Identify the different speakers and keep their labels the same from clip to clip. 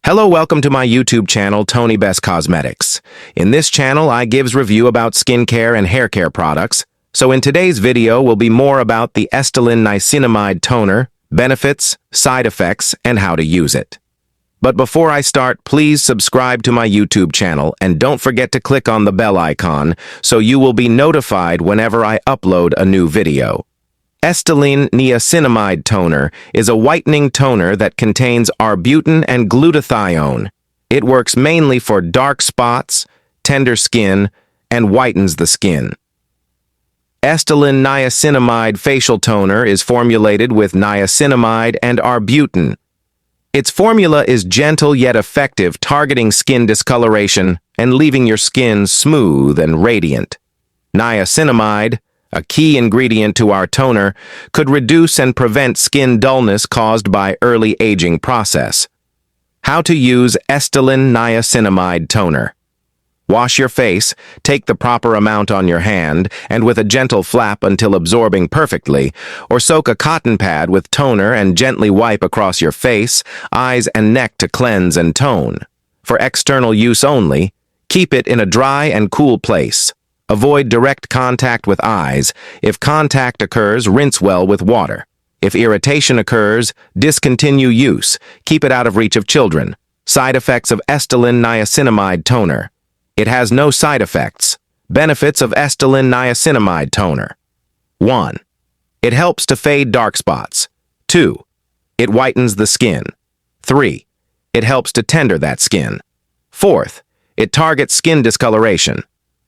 Speaker 1: Hello, welcome to my YouTube channel, Tony Best Cosmetics. In this channel, I gives review about skincare and hair care products. So in today's video will be more about the Estelin Niacinamide toner, benefits, side effects, and how to use it. But before I start, please subscribe to my YouTube channel and don't forget to click on the bell icon so you will be notified whenever I upload a new video. Estelin Niacinamide toner is a whitening toner that contains arbutin and glutathione. It works mainly for dark spots, tender skin, and whitens the skin. Estelin Niacinamide facial toner is formulated with niacinamide and arbutin. Its formula is gentle yet effective, targeting skin discoloration and leaving your skin smooth and radiant. Niacinamide, a key ingredient to our toner, could reduce and prevent skin dullness caused by early aging process. How to use Estelin Niacinamide toner. Wash your face, take the proper amount on your hand, and with a gentle flap until absorbing perfectly, or soak a cotton pad with toner and gently wipe across your face, eyes, and neck to cleanse and tone. For external use only, keep it in a dry and cool place. Avoid direct contact with eyes. If contact occurs, rinse well with water. If irritation occurs, discontinue use. Keep it out of reach of children. Side effects of Estelin Niacinamide toner. It has no side effects. Benefits of Estelin Niacinamide toner. 1. It helps to fade dark spots. 2. It whitens the skin. 3. It helps to tender that skin. 4th, it targets skin discoloration.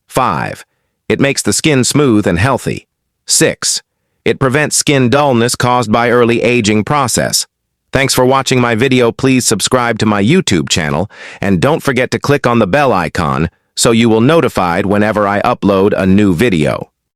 Speaker 1: 5. It makes the skin smooth and healthy. 6. It prevents skin dullness caused by early aging process. Thanks for watching my video. Please subscribe to my YouTube channel and don't forget to click on the bell icon so you will be notified whenever I upload a new video.